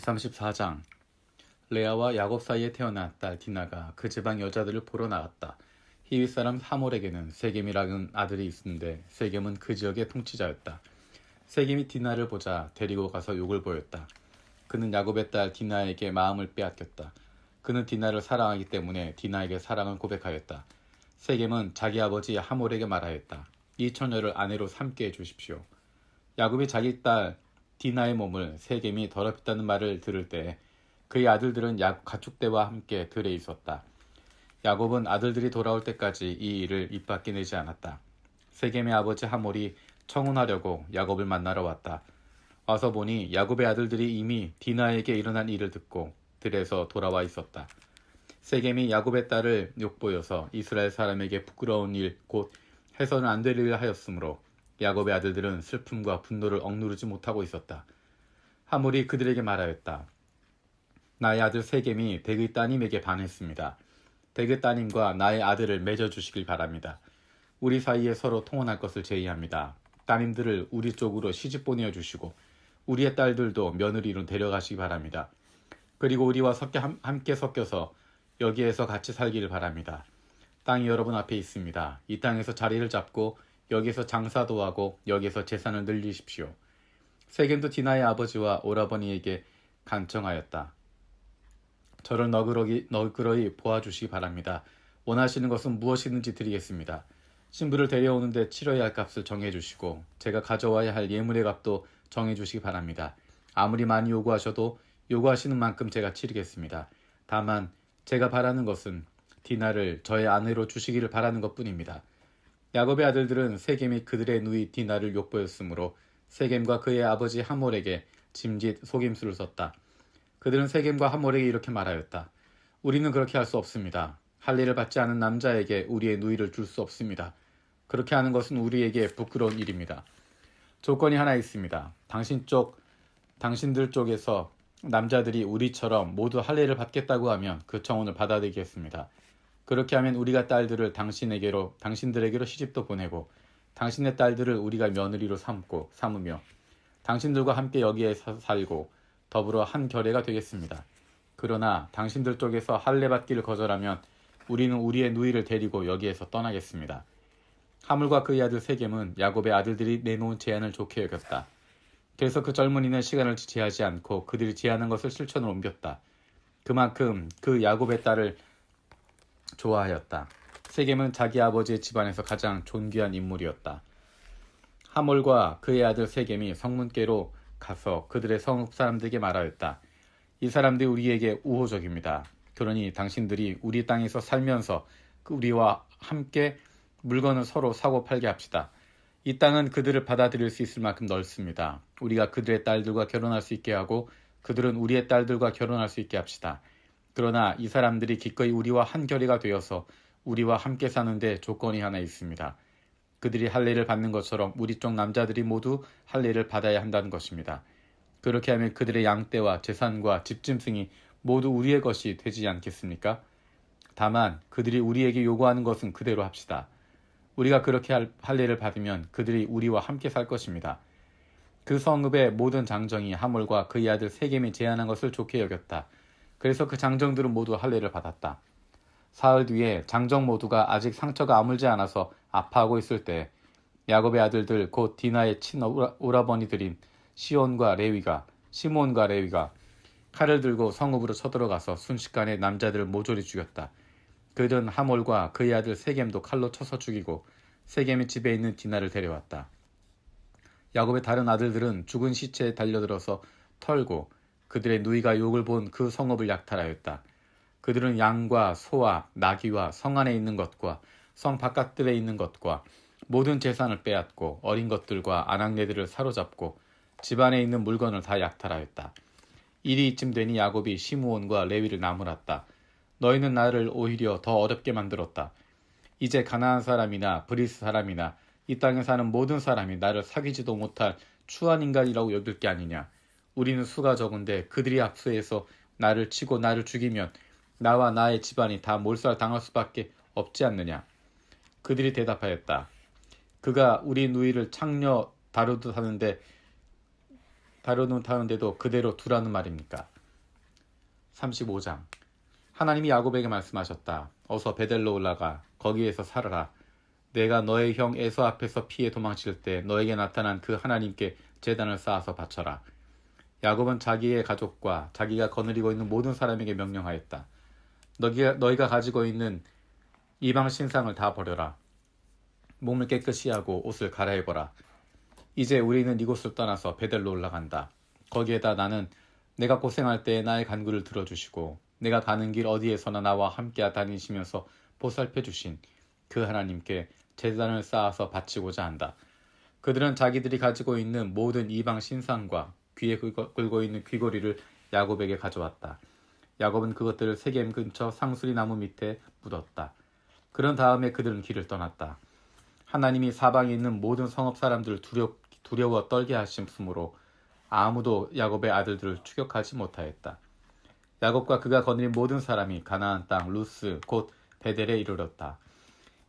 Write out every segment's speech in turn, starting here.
34장. 레아와 야곱 사이에 태어난 딸 디나가 그 지방 여자들을 보러 나갔다. 히윗 사람 하몰에게는 세겜이라는 아들이 있는데 세겜은 그 지역의 통치자였다. 세겜이 디나를 보자 데리고 가서 욕을 보였다. 그는 야곱의 딸 디나에게 마음을 빼앗겼다. 그는 디나를 사랑하기 때문에 디나에게 사랑을 고백하였다. 세겜은 자기 아버지 하몰에게 말하였다. 이 처녀를 아내로 삼게 해주십시오. 야곱이 자기 딸 디나의 몸을 세겜이 더럽혔다는 말을 들을 때 그의 아들들은 가축대와 함께 들에 있었다. 야곱은 아들들이 돌아올 때까지 이 일을 입 밖에 내지 않았다. 세겜의 아버지 하몰이 청혼하려고 야곱을 만나러 왔다. 와서 보니 야곱의 아들들이 이미 디나에게 일어난 일을 듣고 들에서 돌아와 있었다. 세겜이 야곱의 딸을 욕보여서 이스라엘 사람에게 부끄러운 일 곧 해서는 안 될 일을 하였으므로 야곱의 아들들은 슬픔과 분노를 억누르지 못하고 있었다. 하몰이 그들에게 말하였다. 나의 아들 세겜이 댁의 따님에게 반했습니다. 댁의 따님과 나의 아들을 맺어주시길 바랍니다. 우리 사이에 서로 통혼할 것을 제의합니다. 따님들을 우리 쪽으로 시집 보내어주시고 우리의 딸들도 며느리로 데려가시기 바랍니다. 그리고 우리와 함께 섞여서 여기에서 같이 살기를 바랍니다. 땅이 여러분 앞에 있습니다. 이 땅에서 자리를 잡고 여기서 장사도 하고 여기서 재산을 늘리십시오. 세겜도 디나의 아버지와 오라버니에게 간청하였다. 저를 너그러이 보아주시기 바랍니다. 원하시는 것은 무엇이든지 드리겠습니다. 신부를 데려오는데 치러야 할 값을 정해주시고 제가 가져와야 할 예물의 값도 정해주시기 바랍니다. 아무리 많이 요구하셔도 요구하시는 만큼 제가 치르겠습니다. 다만 제가 바라는 것은 디나를 저의 아내로 주시기를 바라는 것뿐입니다. 야곱의 아들들은 세겜이 그들의 누이 디나를 욕보였으므로 세겜과 그의 아버지 하몰에게 짐짓 속임수를 썼다. 그들은 세겜과 하몰에게 이렇게 말하였다. 우리는 그렇게 할 수 없습니다. 할례를 받지 않은 남자에게 우리의 누이를 줄 수 없습니다. 그렇게 하는 것은 우리에게 부끄러운 일입니다. 조건이 하나 있습니다. 당신들 쪽에서 남자들이 우리처럼 모두 할례를 받겠다고 하면 그 청혼을 받아들이겠습니다. 그렇게 하면 우리가 딸들을 당신들에게로 시집도 보내고 당신의 딸들을 우리가 며느리로 삼으며 당신들과 함께 여기에서 살고 더불어 한 결례가 되겠습니다. 그러나 당신들 쪽에서 할례 받기를 거절하면 우리는 우리의 누이를 데리고 여기에서 떠나겠습니다. 하물과 그의 아들 세겜은 야곱의 아들들이 내놓은 제안을 좋게 여겼다. 그래서 그 젊은이는 시간을 지체하지 않고 그들이 제안한 것을 실천으로 옮겼다. 그만큼 그 야곱의 딸을 좋아하였다. 세겜은 자기 아버지의 집안에서 가장 존귀한 인물이었다. 하몰과 그의 아들 세겜이 성문께로 가서 그들의 성읍 사람들에게 말하였다. 이 사람들이 우리에게 우호적입니다. 그러니 당신들이 우리 땅에서 살면서 우리와 함께 물건을 서로 사고 팔게 합시다. 이 땅은 그들을 받아들일 수 있을 만큼 넓습니다. 우리가 그들의 딸들과 결혼할 수 있게 하고 그들은 우리의 딸들과 결혼할 수 있게 합시다. 그러나 이 사람들이 기꺼이 우리와 한 결의가 되어서 우리와 함께 사는데 조건이 하나 있습니다. 그들이 할례를 받는 것처럼 우리 쪽 남자들이 모두 할례를 받아야 한다는 것입니다. 그렇게 하면 그들의 양떼와 재산과 집짐승이 모두 우리의 것이 되지 않겠습니까? 다만 그들이 우리에게 요구하는 것은 그대로 합시다. 우리가 그렇게 할례를 받으면 그들이 우리와 함께 살 것입니다. 그 성읍의 모든 장정이 하몰과 그의 아들 세겜이 제안한 것을 좋게 여겼다. 그래서 그 장정들은 모두 할례를 받았다. 사흘 뒤에 장정 모두가 아직 상처가 아물지 않아서 아파하고 있을 때 야곱의 아들들 곧 디나의 친오라버니들인 시몬과 레위가 칼을 들고 성읍으로 쳐들어가서 순식간에 남자들을 모조리 죽였다. 그들은 하몰과 그의 아들 세겜도 칼로 쳐서 죽이고 세겜의 집에 있는 디나를 데려왔다. 야곱의 다른 아들들은 죽은 시체에 달려들어서 털고 그들의 누이가 욕을 본 그 성읍을 약탈하였다. 그들은 양과 소와 나귀와 성 안에 있는 것과 성 바깥들에 있는 것과 모든 재산을 빼앗고 어린 것들과 아낙네들을 사로잡고 집안에 있는 물건을 다 약탈하였다. 일이 이쯤 되니 야곱이 시므온과 레위를 나무랐다. 너희는 나를 오히려 더 어렵게 만들었다. 이제 가나안 사람이나 브리스 사람이나 이 땅에 사는 모든 사람이 나를 사귀지도 못할 추한 인간이라고 여길 게 아니냐. 우리는 수가 적은데 그들이 압수해서 나를 치고 나를 죽이면 나와 나의 집안이 다 몰살당할 수밖에 없지 않느냐. 그들이 대답하였다. 그가 우리 누이를 창녀 다루듯 하는데도 그대로 두라는 말입니까? 35장. 하나님이 야곱에게 말씀하셨다. 어서 베델로 올라가 거기에서 살아라. 내가 너의 형 에서 앞에서 피해 도망칠 때 너에게 나타난 그 하나님께 제단을 쌓아서 바쳐라. 야곱은 자기의 가족과 자기가 거느리고 있는 모든 사람에게 명령하였다. 너희가 가지고 있는 이방 신상을 다 버려라. 몸을 깨끗이 하고 옷을 갈아입어라. 이제 우리는 이곳을 떠나서 베델로 올라간다. 거기에다 나는 내가 고생할 때 나의 간구를 들어주시고 내가 가는 길 어디에서나 나와 함께 다니시면서 보살펴 주신 그 하나님께 제단을 쌓아서 바치고자 한다. 그들은 자기들이 가지고 있는 모든 이방 신상과 귀에 긁고 있는 귀고리를 야곱에게 가져왔다. 야곱은 그것들을 세겜 근처 상수리 나무 밑에 묻었다. 그런 다음에 그들은 길을 떠났다. 하나님이 사방에 있는 모든 성읍 사람들을 두려워 떨게 하심으로 아무도 야곱의 아들들을 추격하지 못하였다. 야곱과 그가 거느린 모든 사람이 가나안 땅 루스 곧 베델에 이르렀다.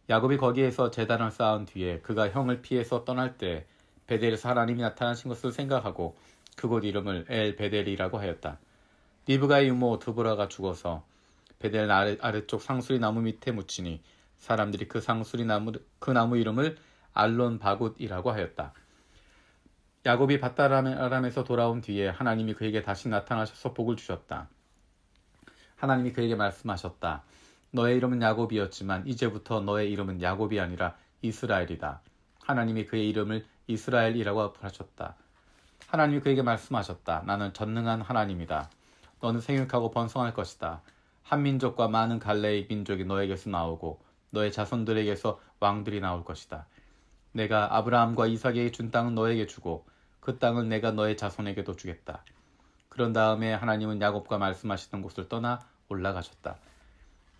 야곱이 거기에서 제단을 쌓은 뒤에 그가 형을 피해서 떠날 때 베델에서 하나님이 나타나신 것을 생각하고 그곳 이름을 엘 베델이라고 하였다. 리브가의 유모 드보라가 죽어서 베델 아래쪽 상수리 나무 밑에 묻히니 사람들이 그 나무 이름을 알론 바굿이라고 하였다. 야곱이 밧다람에서 돌아온 뒤에 하나님이 그에게 다시 나타나셔서 복을 주셨다. 하나님이 그에게 말씀하셨다. 너의 이름은 야곱이었지만 이제부터 너의 이름은 야곱이 아니라 이스라엘이다. 하나님이 그의 이름을 이스라엘이라고 하셨다. 하나님이 그에게 말씀하셨다. 나는 전능한 하나님이다. 너는 생육하고 번성할 것이다. 한 민족과 많은 갈래의 민족이 너에게서 나오고 너의 자손들에게서 왕들이 나올 것이다. 내가 아브라함과 이삭에게 준 땅은 너에게 주고 그 땅을 내가 너의 자손에게도 주겠다. 그런 다음에 하나님은 야곱과 말씀하시던 곳을 떠나 올라가셨다.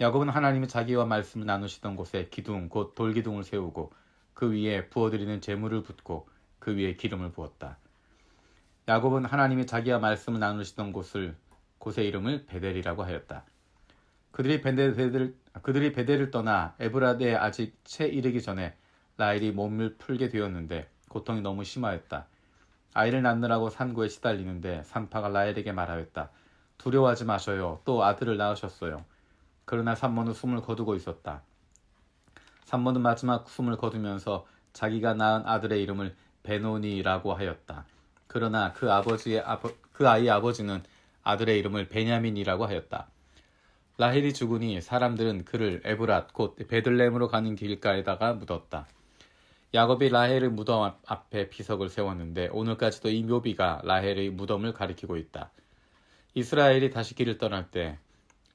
야곱은 하나님이 자기와 말씀을 나누시던 곳에 기둥 곧 돌기둥을 세우고 그 위에 부어드리는 제물을 붓고 그 위에 기름을 부었다. 야곱은 하나님이 자기와 말씀을 나누시던 곳의 이름을 베델이라고 하였다. 그들이 베델을 떠나 에브라데에 아직 채 이르기 전에 라헬이 몸을 풀게 되었는데 고통이 너무 심하였다. 아이를 낳느라고 산고에 시달리는데 산파가 라헬에게 말하였다. 두려워하지 마셔요. 또 아들을 낳으셨어요. 그러나 산모는 숨을 거두고 있었다. 산모는 마지막 숨을 거두면서 자기가 낳은 아들의 이름을 베노니라고 하였다. 그러나 그 아이의 아버지는 아들의 이름을 베냐민이라고 하였다. 라헬이 죽으니 사람들은 그를 에브랏 곧 베들레헴으로 가는 길가에다가 묻었다. 야곱이 라헬의 무덤 앞에 비석을 세웠는데 오늘까지도 이 묘비가 라헬의 무덤을 가리키고 있다. 이스라엘이 다시 길을 떠날 때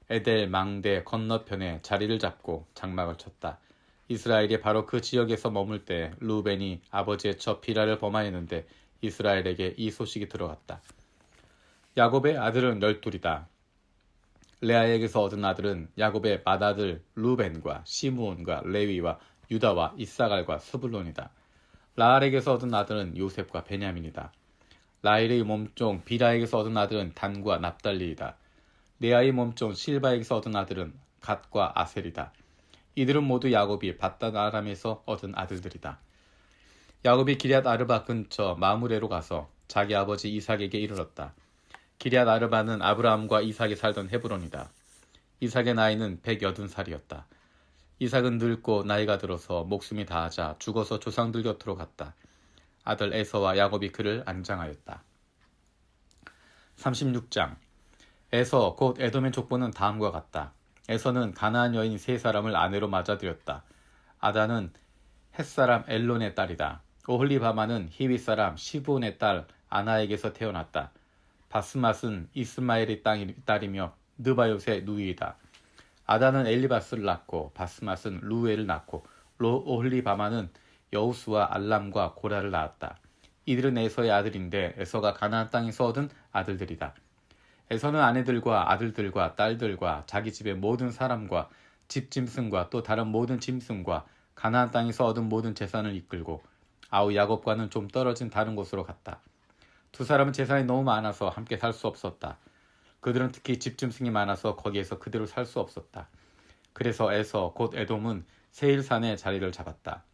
에델 망대 건너편에 자리를 잡고 장막을 쳤다. 이스라엘이 바로 그 지역에서 머물 때 루벤이 아버지의 처 비라를 범하였는데 이스라엘에게 이 소식이 들어갔다. 야곱의 아들은 12이다. 레아에게서 얻은 아들은 야곱의 맏아들 루벤과 시므온과 레위와 유다와 이사갈과 스불론이다. 라헬에게서 얻은 아들은 요셉과 베냐민이다. 라헬의 몸종 비라에게서 얻은 아들은 단과 납달리이다. 레아의 몸종 실바에게서 얻은 아들은 갓과 아셀이다. 이들은 모두 야곱이 밧다나람에서 얻은 아들들이다. 야곱이 기럇 아르바 근처 마므레로 가서 자기 아버지 이삭에게 이르렀다. 기럇 아르바는 아브라함과 이삭이 살던 헤브론이다. 이삭의 나이는 180살이었다. 이삭은 늙고 나이가 들어서 목숨이 다하자 죽어서 조상들 곁으로 갔다. 아들 에서와 야곱이 그를 안장하였다. 36장. 에서 곧 에돔의 족보는 다음과 같다. 에서는 가나안 여인 3사람을 아내로 맞아들였다. 아다는 햇사람 엘론의 딸이다. 오홀리바마는 히윗 사람 시브온의 딸 아나에게서 태어났다. 바스맛은 이스마엘의 딸이며 느바요의 누이이다. 아다는 엘리바스를 낳고 바스맛은 루엘을 낳고 오홀리바마는 여우스와 알람과 고라를 낳았다. 이들은 에서의 아들인데 에서가 가나안 땅에서 얻은 아들들이다. 에서는 아내들과 아들들과 딸들과 자기 집의 모든 사람과 집 짐승과 또 다른 모든 짐승과 가나안 땅에서 얻은 모든 재산을 이끌고 아우 야곱과는 좀 떨어진 다른 곳으로 갔다. 두 사람은 재산이 너무 많아서 함께 살 수 없었다. 그들은 특히 집 짐승이 많아서 거기에서 그대로 살 수 없었다. 그래서 에서 곧 에돔은 세일산에 자리를 잡았다.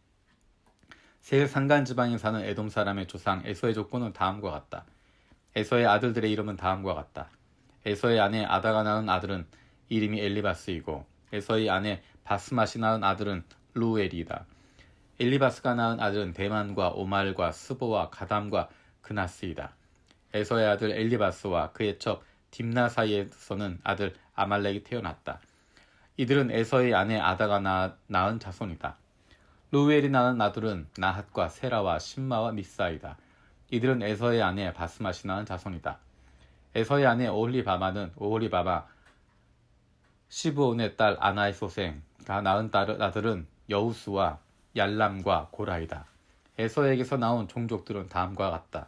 세일 산간 지방에 사는 에돔 사람의 조상 에서의 족보는 다음과 같다. 에서의 아들들의 이름은 다음과 같다. 에서의 아내 아다가 낳은 아들은 이름이 엘리바스이고 에서의 아내 바스맛이 낳은 아들은 루엘이다. 엘리바스가 낳은 아들은 대만과 오말과 스보와 가담과 그나스이다. 에서의 아들 엘리바스와 그의 첩 딥나 사이에서는 아들 아말렉이 태어났다. 이들은 에서의 아내 아다가 낳은 자손이다. 루엘이 낳은 아들은 나핫과 세라와 신마와 미사이다. 이들은 에서의 아내 바스맛이 낳은 자손이다. 에서의 아내 오홀리바마는 오홀리바마 시브온의 딸 아나의 소생가 낳은 아들은 여우스와 얄람과 고라이다. 에서에게서 나온 종족들은 다음과 같다.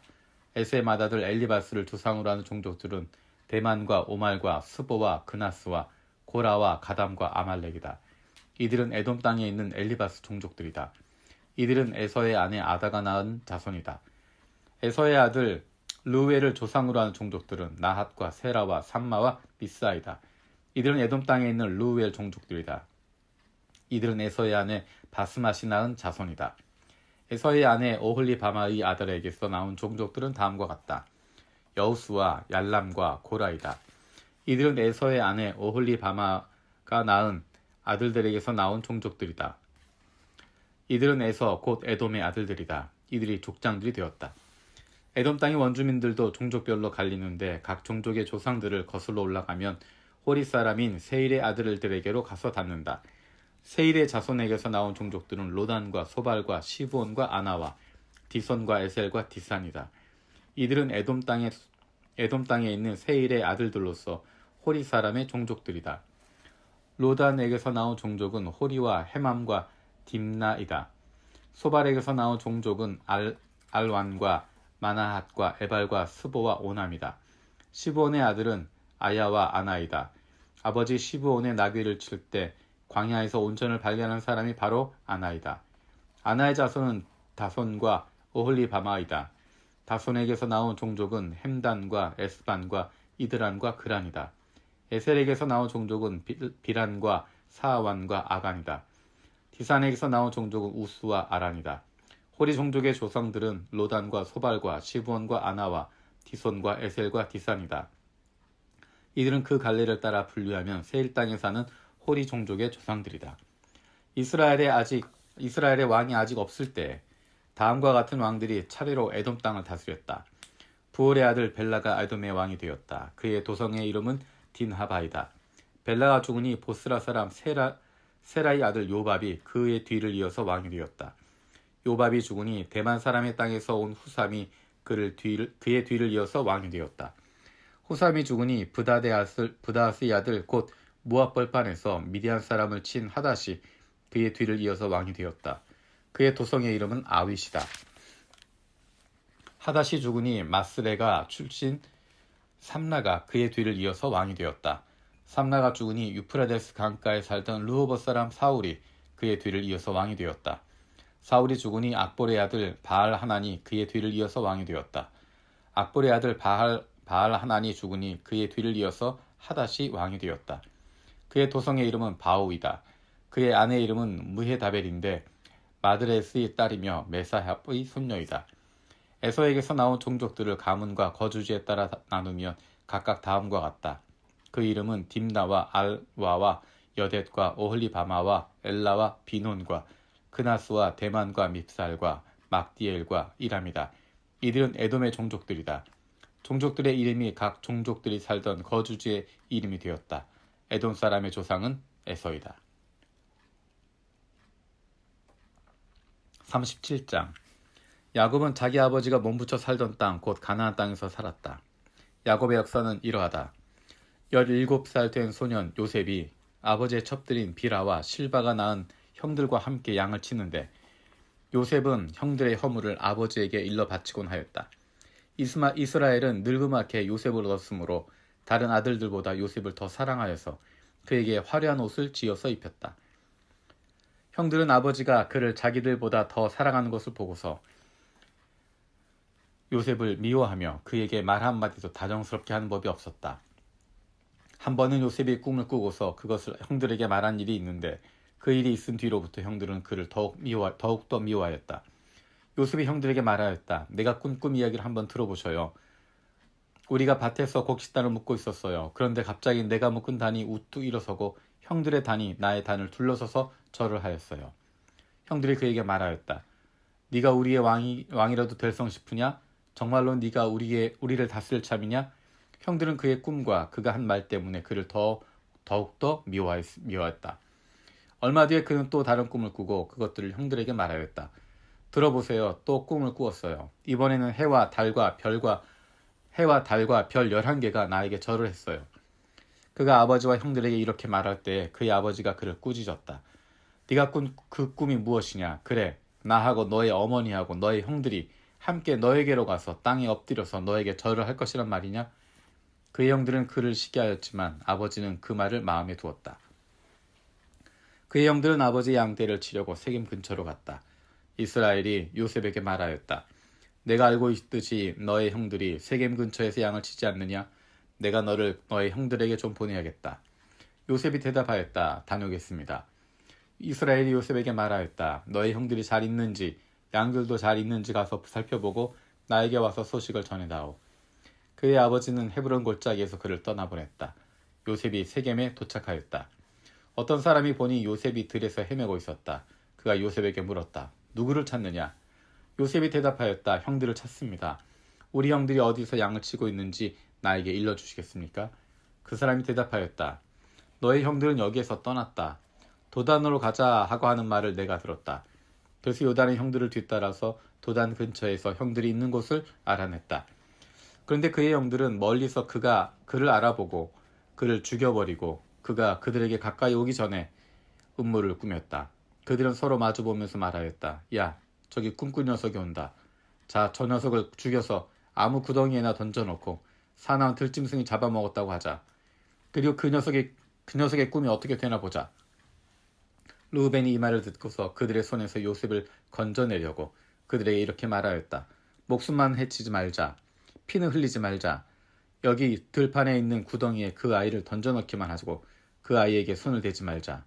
에서의 맏아들 엘리바스를 조상으로 하는 종족들은 대만과 오말과 스보와 그나스와 고라와 가담과 아말렉이다. 이들은 에돔 땅에 있는 엘리바스 종족들이다. 이들은 에서의 아내 아다가 낳은 자손이다. 에서의 아들 루엘을 조상으로 하는 종족들은 나핫과 세라와 삼마와 미사이다. 이들은 에돔 땅에 있는 루엘 종족들이다. 이들은 에서의 아내 바스맛이 낳은 자손이다. 에서의 아내 오홀리바마의 아들에게서 나온 종족들은 다음과 같다. 여우스와 얄람과 고라이다. 이들은 에서의 아내 오홀리바마가 낳은 아들들에게서 나온 종족들이다. 이들은 에서 곧 에돔의 아들들이다. 이들이 족장들이 되었다. 에돔 땅의 원주민들도 종족별로 갈리는데 각 종족의 조상들을 거슬러 올라가면 호리 사람인 세일의 아들들에게로 가서 닿는다. 세일의 자손에게서 나온 종족들은 로단과 소발과 시브온과 아나와 디손과 에셀과 디산이다. 이들은 에돔 땅에 있는 세일의 아들들로서 호리 사람의 종족들이다. 로단에게서 나온 종족은 호리와 헤맘과 딥나이다. 소발에게서 나온 종족은 알완과 마나핫과 에발과 스보와 오남이다. 시브온의 아들은 아야와 아나이다. 아버지 시브온의 나귀를 칠 때 광야에서 온천을 발견한 사람이 바로 아나이다. 아나의 자손은 다손과 오홀리바마이다. 다손에게서 나온 종족은 햄단과 에스반과 이드란과 그란이다. 에셀에게서 나온 종족은 비란과 사아완과 아간이다. 디산에게서 나온 종족은 우스와 아란이다. 호리 종족의 조상들은 로단과 소발과 시브온과 아나와 디손과 에셀과 디산이다. 이들은 그 갈래를 따라 분류하면 세일 땅에 사는 호리 종족의 조상들이다. 이스라엘의 왕이 아직 없을 때 다음과 같은 왕들이 차례로 에돔 땅을 다스렸다. 부올의 아들 벨라가 에돔의 왕이 되었다. 그의 도성의 이름은 딘하바이다. 벨라가 죽으니 보스라 사람 세라의 아들 요밥이 그의 뒤를 이어서 왕이 되었다. 요밥이 죽으니 대만 사람의 땅에서 온 후삼이 그의 뒤를 이어서 왕이 되었다. 후삼이 죽으니 부다스의 아들 곧 모압 벌판에서 미디안 사람을 친 하닷이 그의 뒤를 이어서 왕이 되었다. 그의 도성의 이름은 아윗이다. 하닷이 죽으니 마스레가 출신 삼라가 그의 뒤를 이어서 왕이 되었다. 삼라가 죽으니 유프라데스 강가에 살던 르호봇 사람 사울이 그의 뒤를 이어서 왕이 되었다. 사울이 죽으니 악볼의 아들 바알 하난이 그의 뒤를 이어서 왕이 되었다. 악볼의 아들 바알 하난이 죽으니 그의 뒤를 이어서 하닷이 왕이 되었다. 그의 도성의 이름은 바오이다. 그의 아내의 이름은 무헤다벨인데 마드레스의 딸이며 메사합의 손녀이다. 에서에게서 나온 종족들을 가문과 거주지에 따라 나누면 각각 다음과 같다. 그 이름은 딥나와 알와와 여댓과 오홀리바마와 엘라와 비논과 그나스와 대만과 밉살과 막디엘과 이람이다. 이들은 에돔의 종족들이다. 종족들의 이름이 각 종족들이 살던 거주지의 이름이 되었다. 에돔 사람의 조상은 에서이다. 37장 야곱은 자기 아버지가 몸부쳐 살던 땅 곧 가나안 땅에서 살았다. 야곱의 역사는 이러하다. 17살 된 소년 요셉이 아버지의 첩들인 비라와 실바가 낳은 형들과 함께 양을 치는데 요셉은 형들의 허물을 아버지에게 일러 바치곤 하였다. 이스라엘은 늙음하게 요셉을 얻었으므로 다른 아들들보다 요셉을 더 사랑하여서 그에게 화려한 옷을 지어서 입혔다. 형들은 아버지가 그를 자기들보다 더 사랑하는 것을 보고서 요셉을 미워하며 그에게 말 한마디도 다정스럽게 하는 법이 없었다. 한 번은 요셉이 꿈을 꾸고서 그것을 형들에게 말한 일이 있는데 그 일이 있은 뒤로부터 형들은 그를 더욱더 미워하였다. 요셉이 형들에게 말하였다. 내가 꾼 꿈 이야기를 한번 들어보셔요. 우리가 밭에서 곡식단을 묶고 있었어요. 그런데 갑자기 내가 묶은 단이 우뚝 일어서고 형들의 단이 나의 단을 둘러서서 절을 하였어요. 형들이 그에게 말하였다. 네가 우리의 왕이라도 될성 싶으냐? 정말로 네가 우리를 다스릴 참이냐? 형들은 그의 꿈과 그가 한 말 때문에 그를 더욱더 미워했다. 얼마 뒤에 그는 또 다른 꿈을 꾸고 그것들을 형들에게 말하였다. 들어보세요. 또 꿈을 꾸었어요. 이번에는 해와 달과 별 11개가 나에게 절을 했어요. 그가 아버지와 형들에게 이렇게 말할 때 그의 아버지가 그를 꾸짖었다. 네가 꾼 그 꿈이 무엇이냐? 그래, 나하고 너의 어머니하고 너의 형들이 함께 너에게로 가서 땅에 엎드려서 너에게 절을 할 것이란 말이냐? 그의 형들은 그를 시기하였지만 아버지는 그 말을 마음에 두었다. 그의 형들은 아버지의 양떼를 치려고 세겜 근처로 갔다. 이스라엘이 요셉에게 말하였다. 내가 알고 있듯이 너의 형들이 세겜 근처에서 양을 치지 않느냐? 내가 너를 너의 형들에게 좀 보내야겠다. 요셉이 대답하였다. 다녀오겠습니다. 이스라엘이 요셉에게 말하였다. 너의 형들이 잘 있는지 양들도 잘 있는지 가서 살펴보고 나에게 와서 소식을 전해다오. 그의 아버지는 헤브론 골짜기에서 그를 떠나보냈다. 요셉이 세겜에 도착하였다. 어떤 사람이 보니 요셉이 들에서 헤매고 있었다. 그가 요셉에게 물었다. 누구를 찾느냐? 요셉이 대답하였다. 형들을 찾습니다. 우리 형들이 어디서 양을 치고 있는지 나에게 일러주시겠습니까? 그 사람이 대답하였다. 너의 형들은 여기에서 떠났다. 도단으로 가자 하고 하는 말을 내가 들었다. 그래서 요단의 형들을 뒤따라서 도단 근처에서 형들이 있는 곳을 알아냈다. 그런데 그의 형들은 멀리서 그를 알아보고 그를 죽여버리고 그가 그들에게 가까이 오기 전에 음모를 꾸몄다. 그들은 서로 마주보면서 말하였다. 야, 저기 꿈꾼 녀석이 온다. 자, 저 녀석을 죽여서 아무 구덩이에나 던져놓고 사나운 들짐승이 잡아먹었다고 하자. 그리고 그 녀석의 꿈이 어떻게 되나 보자. 르우벤이 이 말을 듣고서 그들의 손에서 요셉을 건져내려고 그들에게 이렇게 말하였다. 목숨만 해치지 말자. 피는 흘리지 말자. 여기 들판에 있는 구덩이에 그 아이를 던져넣기만 하고 그 아이에게 손을 대지 말자.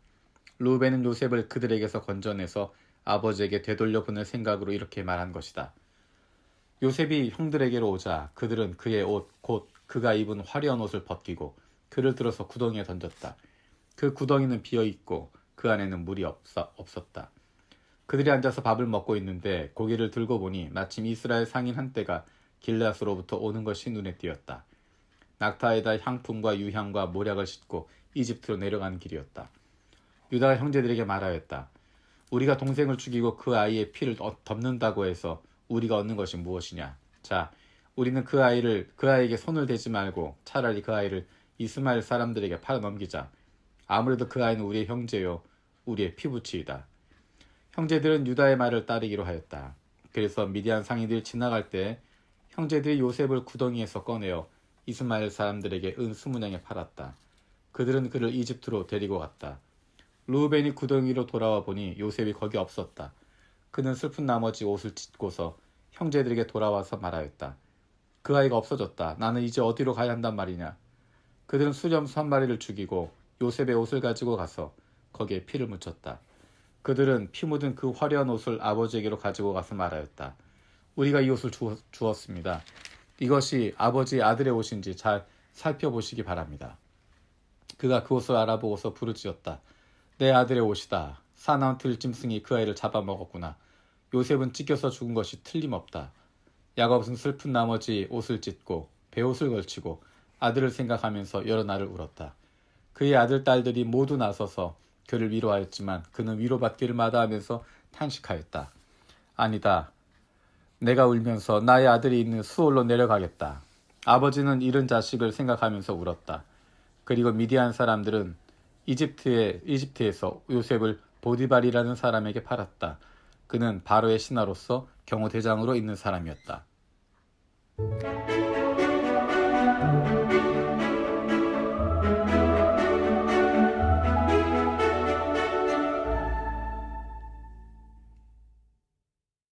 르우벤은 요셉을 그들에게서 건져내서 아버지에게 되돌려 보낼 생각으로 이렇게 말한 것이다. 요셉이 형들에게로 오자 그들은 그의 옷, 곧 그가 입은 화려한 옷을 벗기고 그를 들어서 구덩이에 던졌다. 그 구덩이는 비어있고 그 안에는 물이 없었다. 그들이 앉아서 밥을 먹고 있는데 고개를 들고 보니 마침 이스라엘 상인 한떼가 길르앗으로부터 오는 것이 눈에 띄었다. 낙타에다 향품과 유향과 모략을 싣고 이집트로 내려가는 길이었다. 유다가 형제들에게 말하였다. 우리가 동생을 죽이고 그 아이의 피를 덮는다고 해서 우리가 얻는 것이 무엇이냐? 자, 우리는 그 아이에게 손을 대지 말고 차라리 그 아이를 이스마엘 사람들에게 팔아넘기자. 아무래도 그 아이는 우리의 형제요, 우리의 피부치이다. 형제들은 유다의 말을 따르기로 하였다. 그래서 미디안 상인들이 지나갈 때 형제들이 요셉을 구덩이에서 꺼내어 이스마엘 사람들에게 은 20냥에 팔았다. 그들은 그를 이집트로 데리고 갔다. 르우벤이 구덩이로 돌아와 보니 요셉이 거기 없었다. 그는 슬픈 나머지 옷을 찢고서 형제들에게 돌아와서 말하였다. 그 아이가 없어졌다. 나는 이제 어디로 가야 한단 말이냐. 그들은 수렴수 한 마리를 죽이고 요셉의 옷을 가지고 가서 거기에 피를 묻혔다. 그들은 피 묻은 그 화려한 옷을 아버지에게로 가지고 가서 말하였다. 우리가 이 옷을 주었습니다. 이것이 아버지의 아들의 옷인지 잘 살펴보시기 바랍니다. 그가 그 옷을 알아보고서 부르짖었다. 내 아들의 옷이다. 사나운 들짐승이 그 아이를 잡아먹었구나. 요셉은 찢겨서 죽은 것이 틀림없다. 야곱은 슬픈 나머지 옷을 찢고 베옷을 걸치고 아들을 생각하면서 여러 날을 울었다. 그의 아들 딸들이 모두 나서서 그를 위로하였지만 그는 위로받기를 마다하면서 탄식하였다. 아니다. 내가 울면서 나의 아들이 있는 수올로 내려가겠다. 아버지는 잃은 자식을 생각하면서 울었다. 그리고 미디안 사람들은 이집트에서 요셉을 보디발이라는 사람에게 팔았다. 그는 바로의 신하로서 경호대장으로 있는 사람이었다.